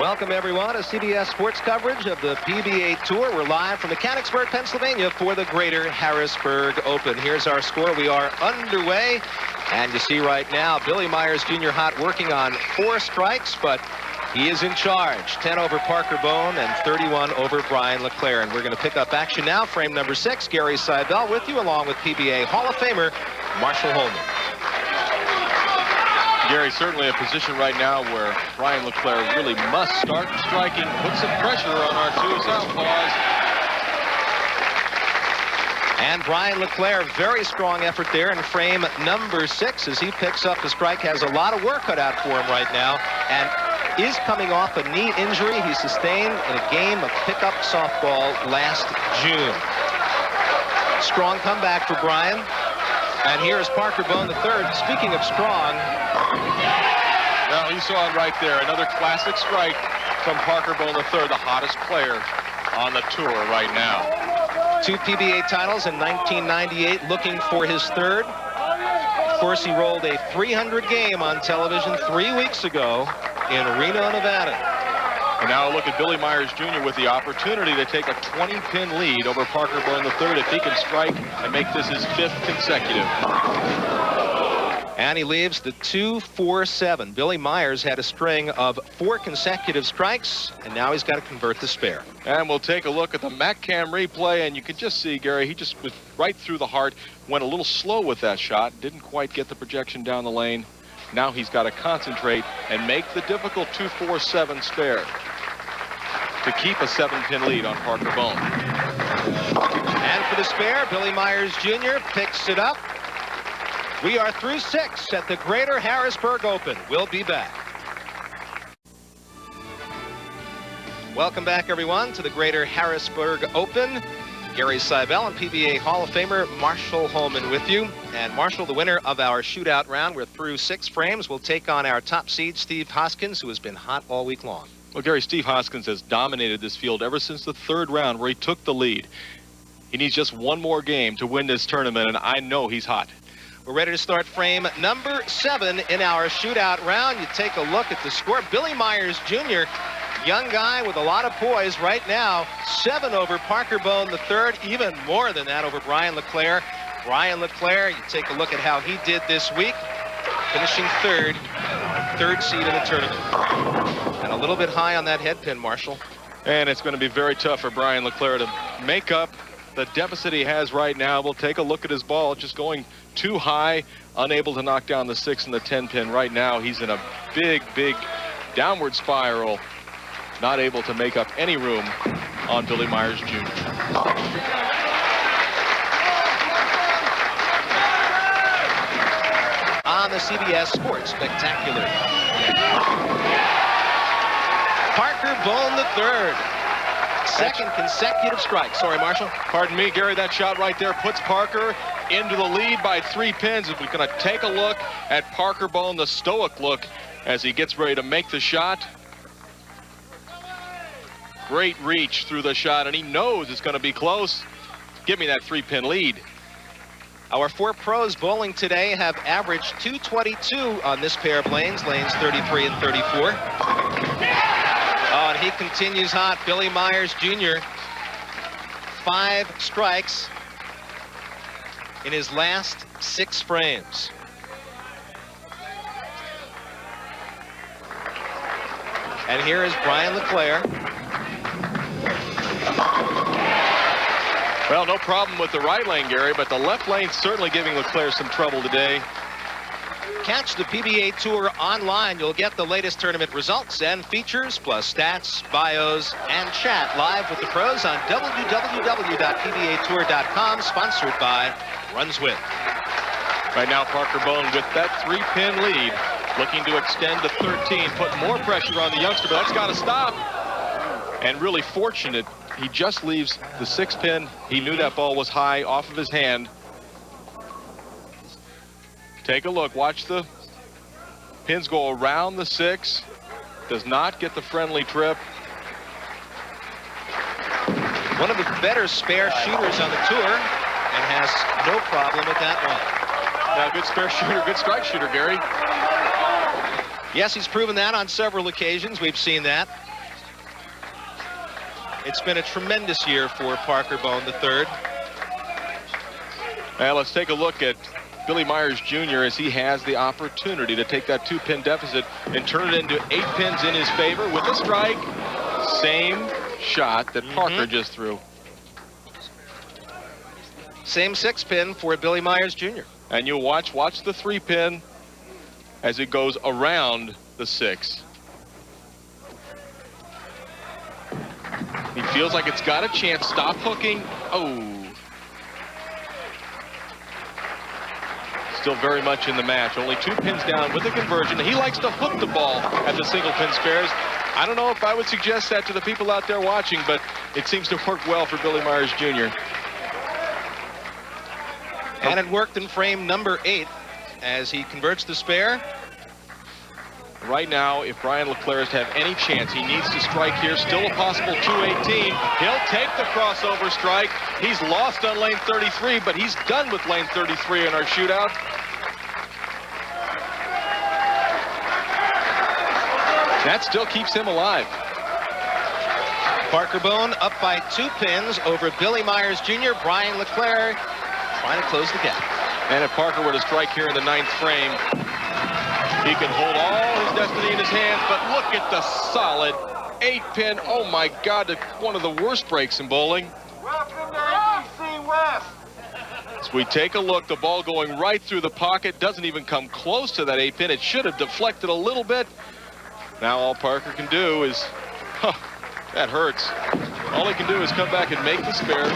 Welcome, everyone, to CBS Sports coverage of the PBA Tour. We're live from Mechanicsburg, Pennsylvania for the Greater Harrisburg Open. Here's our score. We are underway. And you see right now, Billy Myers Jr. hot, working on 4 strikes, but he is in charge. 10 over Parker Bohn and 31 over Brian LeClair. And we're going to pick up action now. Frame number 6, Gary Seibel with you, along with PBA Hall of Famer Marshall Holman. Gary, certainly a position right now where Brian LeClair really must start striking, put some pressure on our 2 southpaws. And Brian LeClair, very strong effort there in frame number 6 as he picks up the strike. Has a lot of work cut out for him right now, and is coming off a knee injury he sustained in a game of pickup softball last June. Strong comeback for Brian. And here is Parker Bohn III. Speaking of strong. Well, you saw it right there. Another classic strike from Parker Bohn III, the hottest player on the tour right now. 2 PBA titles in 1998, looking for his 3rd. Of course, he rolled a 300 game on television 3 weeks ago in Reno, Nevada. And now look at Billy Myers Jr. with the opportunity to take a 20-pin lead over Parker Bohn III if he can strike and make this his 5th consecutive. And he leaves the 2-4-7. Billy Myers had a string of 4 consecutive strikes, and now he's got to convert the spare. And we'll take a look at the MacCam replay, and you can just see, Gary, he just was right through the heart, went a little slow with that shot, didn't quite get the projection down the lane. Now he's got to concentrate and make the difficult 2-4-7 spare to keep a 7-pin lead on Parker Bohn. And for the spare, Billy Myers Jr. picks it up. We are through 6 at the Greater Harrisburg Open. We'll be back. Welcome back, everyone, to the Greater Harrisburg Open. Gary Seibel and PBA Hall of Famer Marshall Holman with you. And Marshall, the winner of our shootout round. We're through 6 frames. We'll take on our top seed, Steve Hoskins, who has been hot all week long. Well, Gary, Steve Hoskins has dominated this field ever since the 3rd round where he took the lead. He needs just one more game to win this tournament, and I know he's hot. We're ready to start frame number 7 in our shootout round. You take a look at the score. Billy Myers Jr., young guy with a lot of poise right now. 7 over Parker Bohn III, even more than that over Brian LeClair. Brian LeClair, you take a look at how he did this week, finishing 3rd seed in the tournament. And a little bit high on that head pin, Marshall. And it's going to be very tough for Brian LeClair to make up the deficit he has right now. We'll take a look at his ball, just going too high, unable to knock down the 6 and the 10 pin. Right now, he's in a big, big downward spiral, not able to make up any room on Billy Myers Jr. On the CBS Sports Spectacular. Parker Bohn III. 2nd consecutive strike. Sorry, Marshall. Pardon me, Gary. That shot right there puts Parker into the lead by 3 pins. If we're going to take a look at Parker Bohn, the stoic look as he gets ready to make the shot. Great reach through the shot, and he knows it's going to be close. Give me that 3-pin lead. Our 4 pros bowling today have averaged 222 on this pair of lanes 33 and 34. Oh, and he continues hot. Billy Myers Jr., 5 strikes in his last 6 frames. And here is Brian LeClair. Well, no problem with the right lane, Gary, but the left lane certainly giving LeClair some trouble today. Catch the PBA Tour online. You'll get the latest tournament results and features, plus stats, bios, and chat live with the pros on www.pbatour.com, sponsored by Runs With. Right now, Parker Bohn with that 3-pin lead, looking to extend to 13, put more pressure on the youngster, but that's got to stop. And really fortunate, he just leaves the 6-pin. He knew that ball was high off of his hand. Take a look, watch the pins go around the 6. Does not get the friendly trip. One of the better spare shooters on the tour, and has no problem with that one. Now, good spare shooter, good strike shooter, Gary. Yes, he's proven that on several occasions. We've seen that. it's been a tremendous year for Parker Bohn III. Now let's take a look at Billy Myers Jr. as he has the opportunity to take that 2-pin deficit and turn it into 8 pins in his favor with a strike. Same shot that Parker just threw. Same 6-pin for Billy Myers Jr. And you'll watch the 3-pin as it goes around the 6. He feels like it's got a chance. Stop hooking. Oh. Still very much in the match. Only 2 pins down with the conversion. He likes to hook the ball at the single pin spares. I don't know if I would suggest that to the people out there watching, but it seems to work well for Billy Myers Jr. And it worked in frame number 8 as he converts the spare. Right now, if Brian LeClair is to have any chance, he needs to strike here. Still a possible 218. He'll take the crossover strike. He's lost on lane 33, but he's done with lane 33 in our shootout. That still keeps him alive. Parker Bohn up by 2 pins over Billy Myers Jr. Brian LeClair trying to close the gap. And if Parker were to strike here in the 9th frame, he can hold all his destiny in his hands, but look at the solid 8-pin. Oh my God, one of the worst breaks in bowling. Welcome to ABC West. As we take a look, the ball going right through the pocket, doesn't even come close to that 8-pin. It should have deflected a little bit. Now all Parker can do is, that hurts. All he can do is come back and make the spare.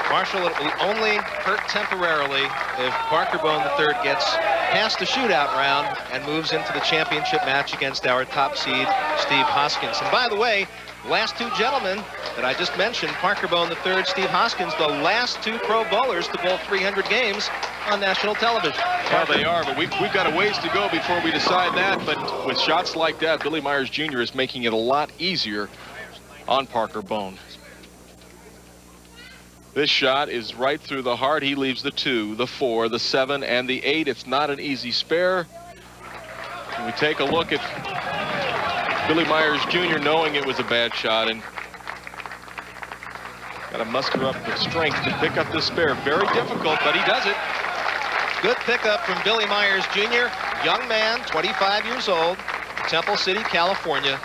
Marshall, it will only hurt temporarily if Parker Bohn III gets past the shootout round and moves into the championship match against our top seed, Steve Hoskins. And by the way, last 2 gentlemen that I just mentioned, Parker Bohn III, Steve Hoskins, the last 2 pro bowlers to bowl 300 games on national television. Well, they are, but we've got a ways to go before we decide that. But with shots like that, Billy Myers Jr. is making it a lot easier on Parker Bohn. This shot is right through the heart. He leaves the 2, the 4, the 7, and the 8. It's not an easy spare. And we take a look at Billy Myers Jr. knowing it was a bad shot and got to muster up the strength to pick up this spare. Very difficult, but he does it. Good pickup from Billy Myers Jr. Young man, 25 years old, Temple City, California.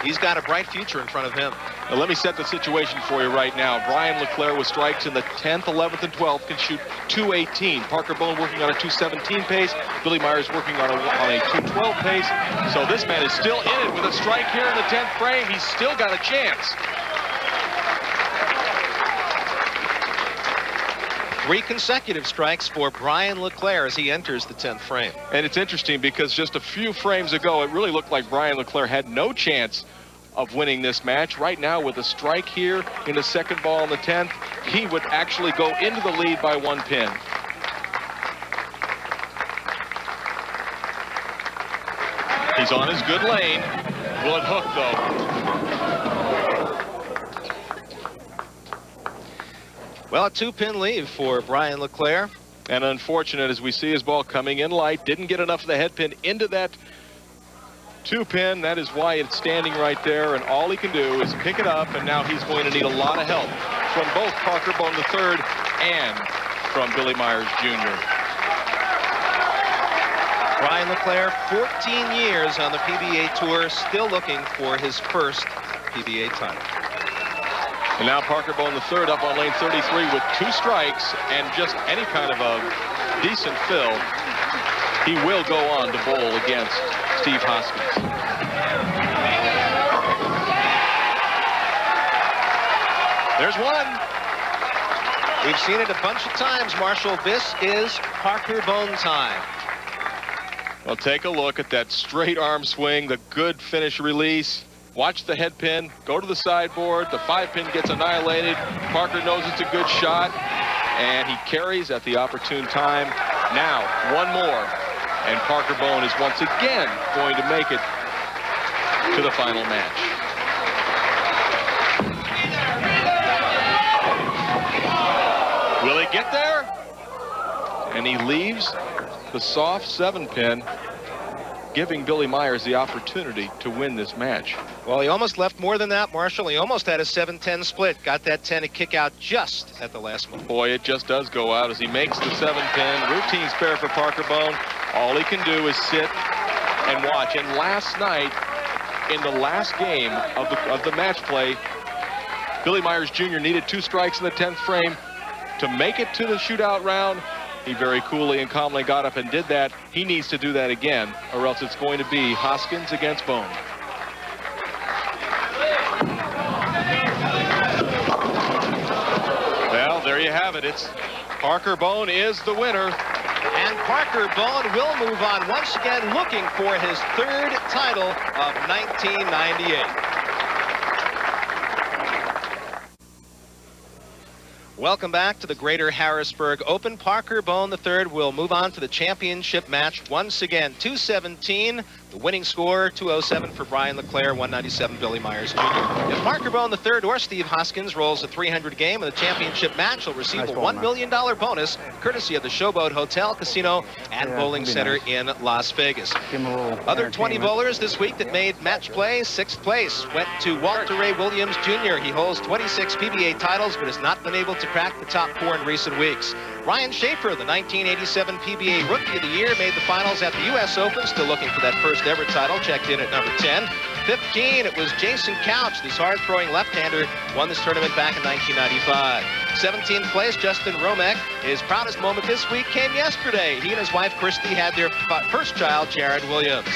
He's got a bright future in front of him. Now, let me set the situation for you right now. Brian LeClair with strikes in the 10th, 11th, and 12th can shoot 218. Parker Bohn working on a 217 pace. Billy Myers working on a 212 pace. So this man is still in it with a strike here in the 10th frame. He's still got a chance. 3 consecutive strikes for Brian LeClair as he enters the 10th frame. And it's interesting because just a few frames ago, it really looked like Brian LeClair had no chance of winning this match. Right now, with a strike here in the 2nd ball in the 10th, he would actually go into the lead by 1 pin. He's on his good lane. Will it hook, though? Well, a 2-pin lead for Brian LeClair. And unfortunate as we see his ball coming in light. Didn't get enough of the head pin into that 2-pin. That is why it's standing right there, and all he can do is pick it up, and now he's going to need a lot of help from both Parker Bohn III and from Billy Myers Jr. Brian LeClair, 14 years on the PBA Tour, still looking for his first PBA title. And now Parker Bohn III up on lane 33 with 2 strikes and just any kind of a decent fill. He will go on to bowl against Steve Hoskins. There's 1. We've seen it a bunch of times, Marshall. This is Parker Bohn time. Well, take a look at that straight arm swing, the good finish release. Watch the head pin, go to the sideboard, the 5-pin gets annihilated. Parker knows it's a good shot, and he carries at the opportune time. Now, 1 more, and Parker Bohn is once again going to make it to the final match. Will he get there? And he leaves the soft 7-pin giving Billy Myers the opportunity to win this match. Well, he almost left more than that, Marshall. He almost had a 7-10 split. Got that 10 to kick out just at the last moment. Boy, it just does go out as he makes the 7-pin. Routine spare for Parker Bohn. All he can do is sit and watch. And last night, in the last game of the match play, Billy Myers Jr. needed 2 strikes in the 10th frame to make it to the shootout round. He very coolly and calmly got up and did that. He needs to do that again, or else it's going to be Hoskins against Bohn. Well, there you have it. It's Parker Bohn is the winner. And Parker Bohn will move on once again, looking for his 3rd title of 1998. Welcome back to the Greater Harrisburg Open. Parker Bohn III will move on to the championship match once again. 217, the winning score, 207 for Brian LeClair, 197 Billy Myers Jr. If Parker Bohn III or Steve Hoskins rolls a 300 game in the championship match, he'll receive a $1 million bonus, courtesy of the Showboat Hotel, Casino, and Bowling Center in Las Vegas. Other 20 bowlers this week that made match play. 6th place went to Walter Ray Williams Jr. He holds 26 PBA titles, but has not been able to crack the top 4 in recent weeks. Ryan Schaefer, the 1987 PBA Rookie of the Year, made the finals at the U.S. Open, still looking for that first ever title, checked in at number 10. 15, it was Jason Couch, this hard-throwing left-hander, won this tournament back in 1995. 17th place, Justin Romek. His proudest moment this week came yesterday. He and his wife, Christy, had their first child, Jared Williams.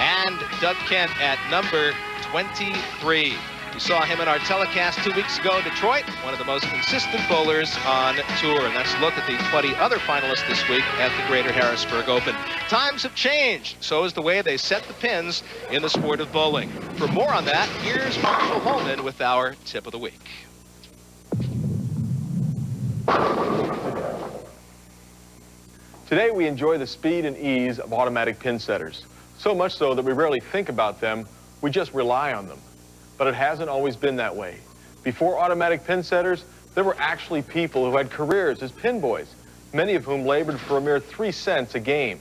And Doug Kent at number 23. We saw him in our telecast 2 weeks ago in Detroit, one of the most consistent bowlers on tour. And that's a look at the 20 other finalists this week at the Greater Harrisburg Open. Times have changed. So is the way they set the pins in the sport of bowling. For more on that, here's Marshall Holman with our tip of the week. Today we enjoy the speed and ease of automatic pin setters. So much so that we rarely think about them, we just rely on them. But it hasn't always been that way. Before automatic pin setters, there were actually people who had careers as pin boys, many of whom labored for a mere 3 cents a game.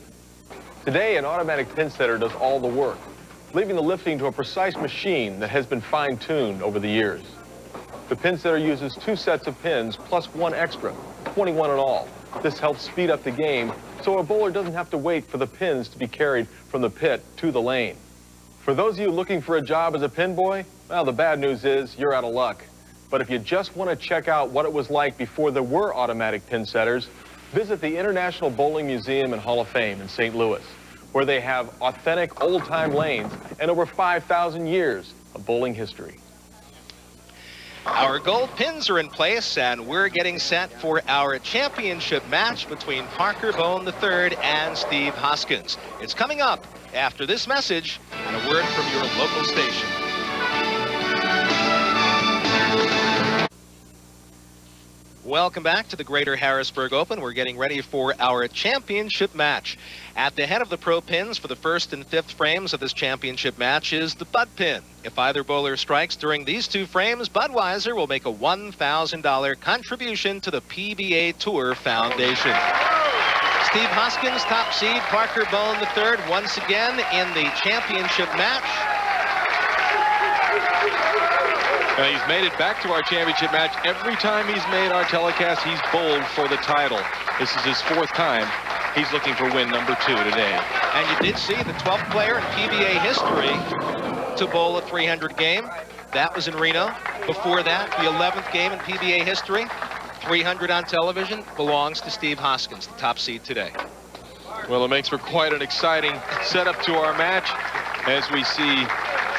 Today, an automatic pin setter does all the work, leaving the lifting to a precise machine that has been fine-tuned over the years. The pin setter uses 2 sets of pins plus 1 extra, 21 in all. This helps speed up the game, so a bowler doesn't have to wait for the pins to be carried from the pit to the lane. For those of you looking for a job as a pin boy, well, the bad news is you're out of luck. But if you just want to check out what it was like before there were automatic pin setters, visit the International Bowling Museum and Hall of Fame in St. Louis, where they have authentic old-time lanes and over 5,000 years of bowling history. Our gold pins are in place, and we're getting set for our championship match between Parker Bohn III and Steve Hoskins. It's coming up after this message and a word from your local station. Welcome back to the Greater Harrisburg Open. We're getting ready for our championship match. At the head of the pro pins for the 1st and 5th frames of this championship match is the Bud pin. If either bowler strikes during these 2 frames, Budweiser will make a $1,000 contribution to the PBA Tour Foundation. Steve Hoskins, top seed, Parker Bohn III, once again in the championship match. Now, he's made it back to our championship match. Every time he's made our telecast, he's bowled for the title. This is his 4th time. He's looking for win number 2 today. And you did see the 12th player in PBA history to bowl a 300 game. That was in Reno. Before that, the 11th game in PBA history, 300 on television, belongs to Steve Hoskins, the top seed today. Well, it makes for quite an exciting setup to our match as we see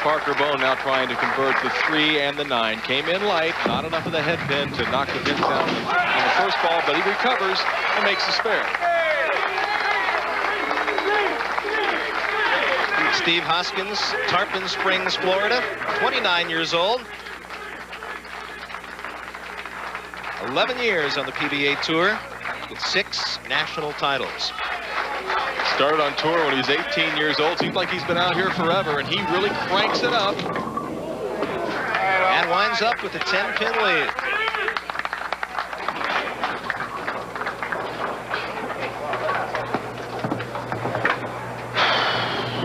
Parker Bohn now trying to convert the 3 and the 9. Came in light, not enough of the head pin to knock the pins down on the first ball, but he recovers and makes a spare. Steve Hoskins, Tarpon Springs, Florida, 29 years old. 11 years on the PBA Tour with 6 national titles. Started on tour when he was 18 years old. Seems like he's been out here forever, and he really cranks it up. And winds up with a 10-pin lead.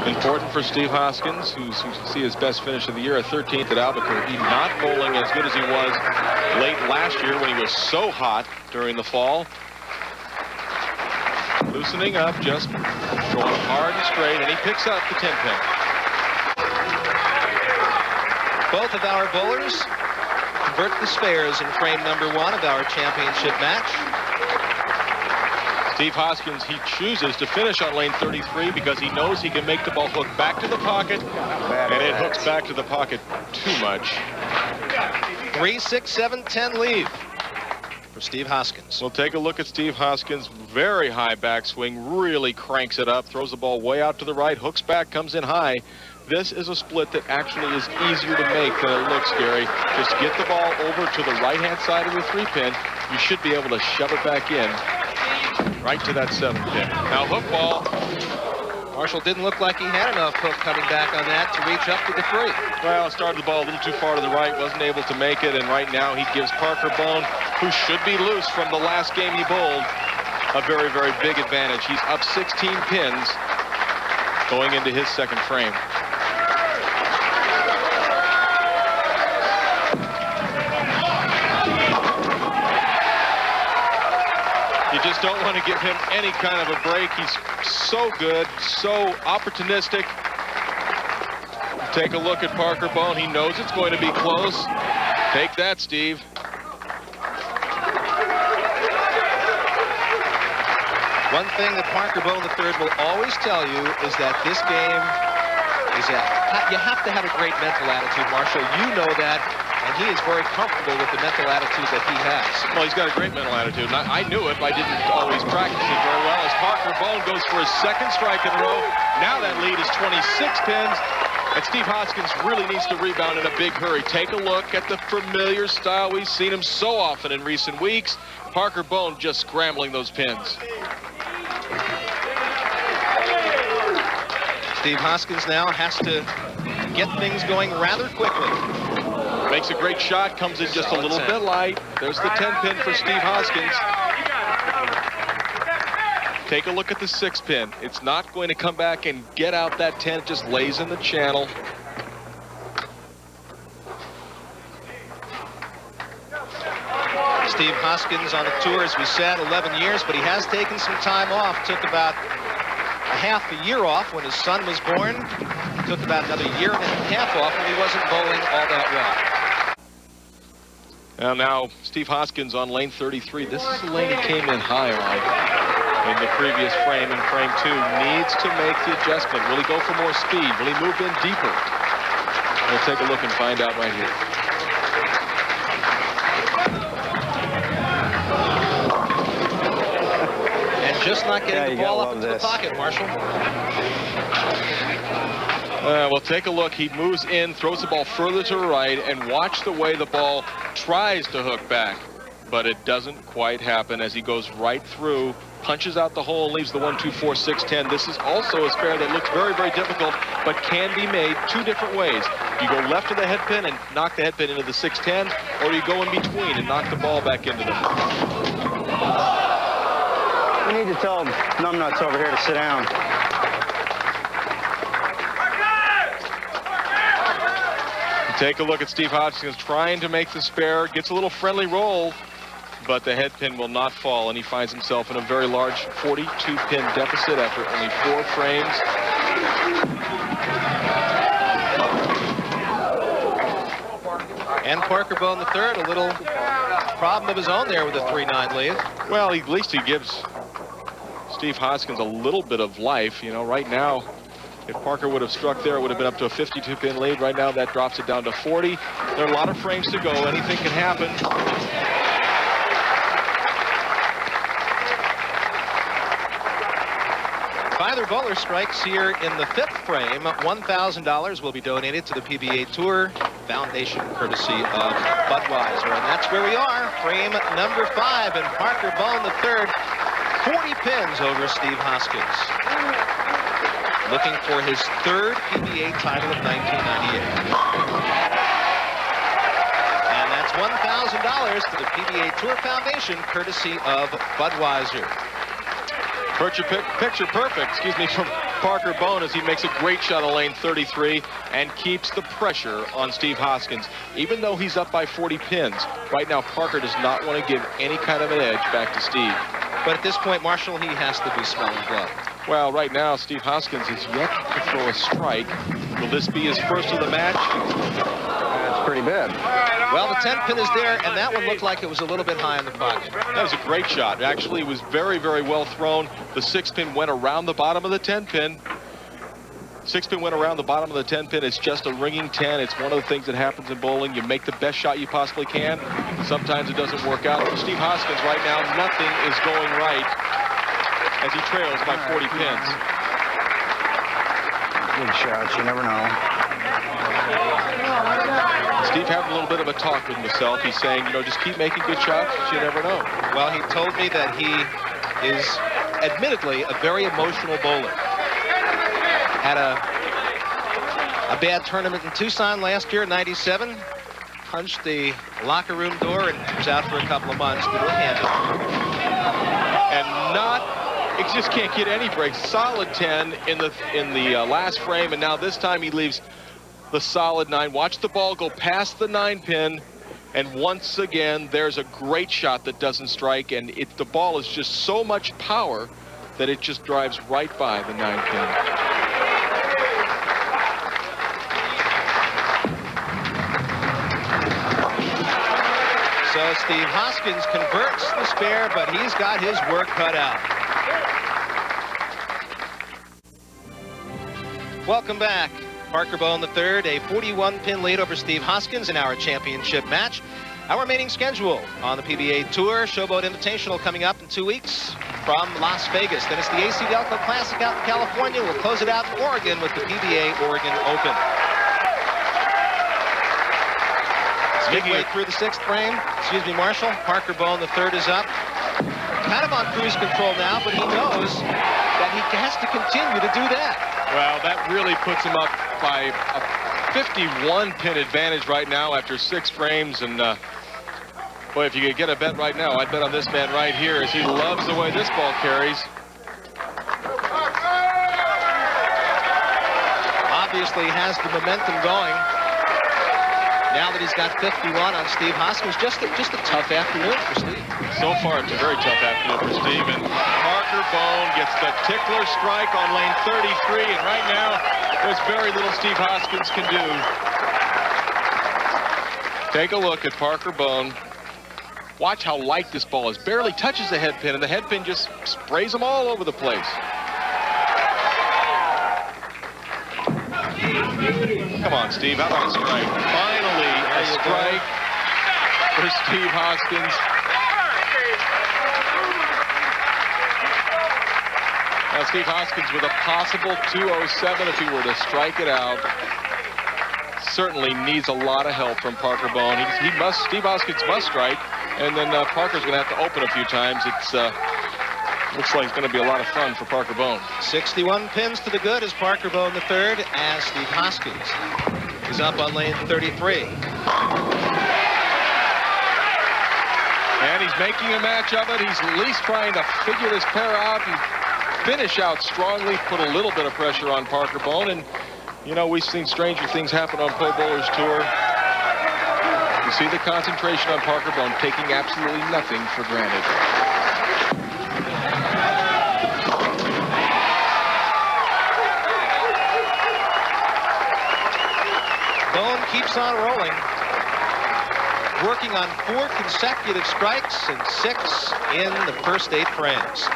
And for Steve Hoskins, who's, you can see his best finish of the year, a 13th at Albuquerque. Not bowling as good as he was late last year when he was so hot during the fall. Loosening up, just going hard and straight, and he picks up the 10-pin. Both of our bowlers convert the spares in frame number 1 of our championship match. Steve Hoskins, he chooses to finish on lane 33 because he knows he can make the ball hook back to the pocket, and it hooks back to the pocket too much. 3, 6, 7, 10 lead for Steve Hoskins. We'll take a look at Steve Hoskins. Very high backswing, really cranks it up, throws the ball way out to the right, hooks back, comes in high. This is a split that actually is easier to make than it looks, Gary. Just get the ball over to the right-hand side of the 3-pin. You should be able to shove it back in right to that 7-pin. Now hook ball. Marshall didn't look like he had enough hook coming back on that to reach up to the 3. Well, started the ball a little too far to the right, wasn't able to make it, and right now he gives Parker Bohn, who should be loose from the last game he bowled, a very, very big advantage. He's up 16 pins going into his second frame. You just don't want to give him any kind of a break. He's so good, so opportunistic. Take a look at Parker Bohn. He knows it's going to be close. Take that, Steve. One thing that Parker Bohn III will always tell you is that this game is you have to have a great mental attitude, Marshall. You know that. And he is very comfortable with the mental attitude that he has. Well, he's got a great mental attitude. And I knew it, but I didn't always practice it very well. As Parker Bohn goes for his second strike in a row. Now that lead is 26 pins. And Steve Hoskins really needs to rebound in a big hurry. Take a look at the familiar style. We've seen him so often in recent weeks. Parker Bohn just scrambling those pins. Steve Hoskins now has to get things going rather quickly. Makes a great shot, comes in just a little bit light. There's the 10-pin for Steve Hoskins. Take a look at the 6-pin. It's not going to come back and get out that 10. It just lays in the channel. Steve Hoskins on the tour, as we said, 11 years, but he has taken some time off. Took about half a year off when his son was born. Took about another year and a half off when he wasn't bowling all that well. And now Steve Hoskins on lane 33. This is the lane he came in high on in the previous frame. In frame 2, needs to make the adjustment. Will he go for more speed? Will he move in deeper? We'll take a look and find out right here. And just not getting the ball up into the pocket, Marshall. Well, take a look. He moves in, throws the ball further to the right, and watch the way the ball tries to hook back. But it doesn't quite happen as he goes right through, punches out the hole, and leaves the 1, 2, 4, 6, 10. This is also a spare that looks very, very difficult, but can be made 2 different ways. You go left of the head pin and knock the head pin into the 6-10, or you go in between and knock the ball back into them. We need to tell numbnuts over here to sit down. Take a look at Steve Hoskins trying to make the spare, gets a little friendly roll, but the head pin will not fall, and he finds himself in a very large 42-pin deficit after only 4 frames. And Parker Bohn III, a little problem of his own there with a 3-9 lead. Well, at least he gives Steve Hoskins a little bit of life. You know, right now, if Parker would have struck there, it would have been up to a 52-pin lead. Right now, that drops it down to 40. There are a lot of frames to go. Anything can happen. If either bowler strikes here in the 5th frame, $1,000 will be donated to the PBA Tour Foundation, courtesy of Budweiser. And that's where we are, frame number 5, and Parker Bohn III, 40 pins over Steve Hoskins, looking for his 3rd PBA title of 1998. And that's $1,000 to the PBA Tour Foundation, courtesy of Budweiser. Picture perfect, from Parker Bohn as he makes a great shot on lane 33 and keeps the pressure on Steve Hoskins. Even though he's up by 40 pins, right now Parker does not want to give any kind of an edge back to Steve. But at this point, Marshall, he has to be smelling blood. Well, right now, Steve Hoskins is yet to throw a strike. Will this be his first of the match? That's pretty bad. Well, the 10-pin is there, and that one looked like it was a little bit high in the pocket. That was a great shot. Actually, it was very, very well thrown. The 6-pin went around the bottom of the 10-pin. 6-pin went around the bottom of the 10-pin. It's just a ringing 10. It's one of the things that happens in bowling. You make the best shot you possibly can. Sometimes it doesn't work out. For Steve Hoskins right now, nothing is going right as he trails by 40 pins. Good shots, you never know. Steve having a little bit of a talk with himself. He's saying, you know, just keep making good shots, but you never know. Well, he told me that he is admittedly a very emotional bowler. Had a bad tournament in Tucson last year in '97. Punched the locker room door and was out for a couple of months due to a hand injury. And it just can't get any breaks. Solid 10 in the last frame, and now this time he leaves the solid 9. Watch the ball go past the 9-pin, and once again there's a great shot that doesn't strike, and the ball is just so much power that it just drives right by the 9-pin. So Steve Hoskins converts the spare, but he's got his work cut out. Welcome back. Parker Bohn III, a 41-pin lead over Steve Hoskins in our championship match. Our remaining schedule on the PBA Tour, Showboat Invitational coming up in 2 weeks from Las Vegas. Then it's the AC Delco Classic out in California. We'll close it out in Oregon with the PBA Oregon Open. Midway through the 6th frame, excuse me, Marshall, Parker Bohn III is up. Kind of on cruise control now, but he knows that he has to continue to do that. Well, that really puts him up by a 51-pin advantage right now after 6 frames. And boy, if you could get a bet right now, I'd bet on this man right here as he loves the way this ball carries. Obviously has the momentum going. Now that he's got 51 on Steve Hoskins, just a tough afternoon for Steve. So far, it's a very tough afternoon for Steve. And Parker Bohn gets the tickler strike on lane 33. And right now, there's very little Steve Hoskins can do. Take a look at Parker Bohn. Watch how light this ball is. Barely touches the head pin, and the head pin just sprays them all over the place. Come on, Steve, how about a strike? Finally, a strike for Steve Hoskins. Now, Steve Hoskins with a possible 207 if he were to strike it out. Certainly needs a lot of help from Parker Bohn. Steve Hoskins must strike, and then Parker's going to have to open a few times. It's looks like it's going to be a lot of fun for Parker Bohn. 61 pins to the good as Parker Bohn III, as Steve Hoskins is up on lane 33. And he's making a match of it. He's at least trying to figure this pair out and finish out strongly, put a little bit of pressure on Parker Bohn. And, you know, we've seen stranger things happen on Pro Bowlers Tour. You see the concentration on Parker Bohn, taking absolutely nothing for granted. Bohn keeps on rolling, working on 4 consecutive strikes and 6 in the first 8 frames.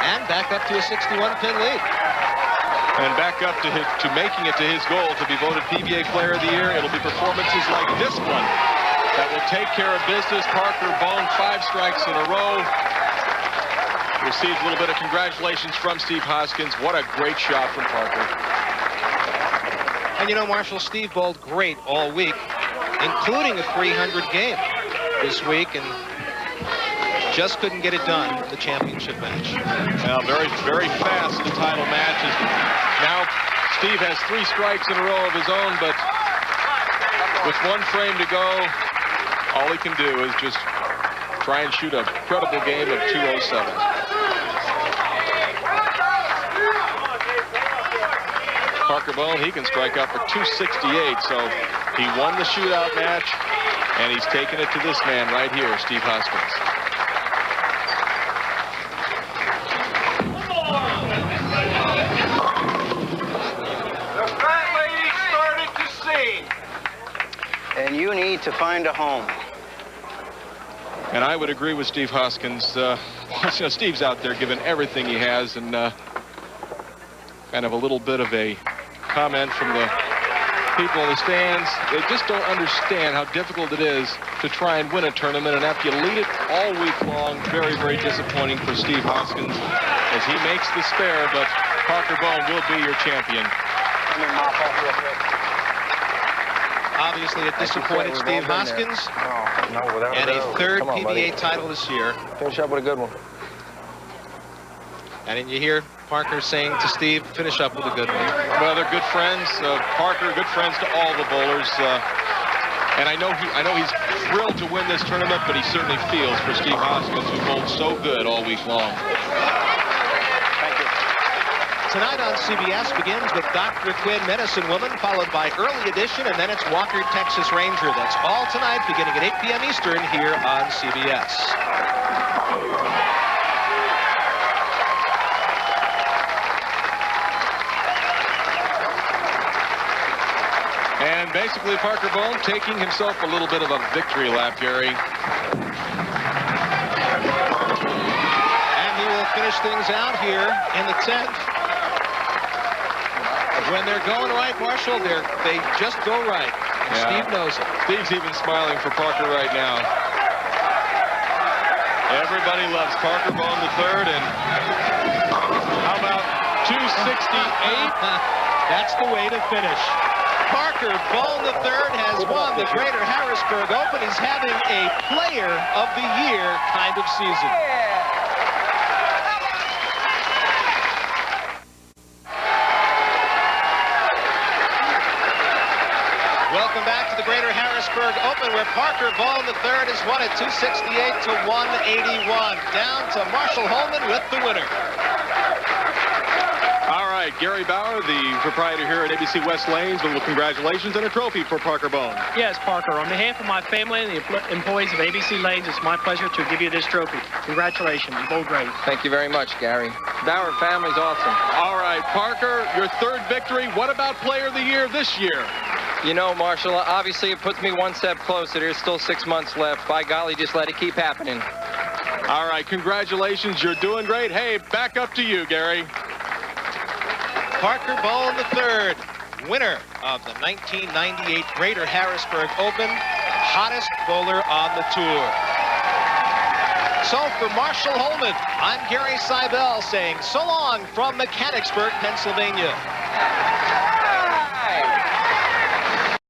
And back up to a 61-pin lead. And back up to making it to his goal to be voted PBA Player of the Year. It'll be performances like this one that will take care of business. Parker Bohn, 5 strikes in a row. Receives a little bit of congratulations from Steve Hoskins. What a great shot from Parker. And you know, Marshall, Steve bowled great all week, including a 300 game this week, and just couldn't get it done in the championship match. Now, very, very fast in the title matches. Now, Steve has 3 strikes in a row of his own, but with 1 frame to go, all he can do is just try and shoot a credible game of 207. Parker Bohn, he can strike out for 268. So he won the shootout match, and he's taking it to this man right here, Steve Hoskins. The fat lady started to sing. And you need to find a home. And I would agree with Steve Hoskins. Steve's out there giving everything he has, and kind of a little bit of a comment from the people in the stands. They just don't understand how difficult it is to try and win a tournament, and after you lead it all week long, very, very disappointing for Steve Hoskins as he makes the spare, but Parker Bohn will be your champion. Let me mop off real quick. Obviously a disappointed Steve Hoskins, No, without and a third PBA title this year. Finish up with a good one. And then you hear Parker saying to Steve, finish up with a good one. Well, they're good friends. Parker, good friends to all the bowlers. And I know he's thrilled to win this tournament, but he certainly feels for Steve Hoskins, who bowled so good all week long. Thank you. Tonight on CBS begins with Dr. Quinn, Medicine Woman, followed by Early Edition, and then it's Walker, Texas Ranger. That's all tonight, beginning at 8 p.m. Eastern here on CBS. And basically, Parker Bohn taking himself a little bit of a victory lap, Gary. And he will finish things out here in the 10th. When they're going right, Marshall, they just go right. And Yeah. Steve knows it. Steve's even smiling for Parker right now. Everybody loves Parker Bohn III, and how about 268? That's the way to finish. Parker Bohn III has won the Greater Harrisburg Open. He's having a Player of the Year kind of season. Welcome back to the Greater Harrisburg Open, where Parker Bohn III has won at 268 to 181. Down to Marshall Holman with the winner. All right, Gary Bauer, the proprietor here at ABC West Lanes, a little congratulations and a trophy for Parker Bohn. Yes, Parker, on behalf of my family and the employees of ABC Lanes, it's my pleasure to give you this trophy. Congratulations, you bowled great. Thank you very much, Gary. Bauer family's awesome. All right, Parker, your third victory. What about Player of the Year this year? You know, Marshall, obviously it puts me one step closer. There's still 6 months left. By golly, just let it keep happening. All right, congratulations. You're doing great. Hey, back up to you, Gary. Parker Bohn III, winner of the 1998 Greater Harrisburg Open, hottest bowler on the tour. So for Marshall Holman, I'm Gary Seibel saying so long from Mechanicsburg, Pennsylvania.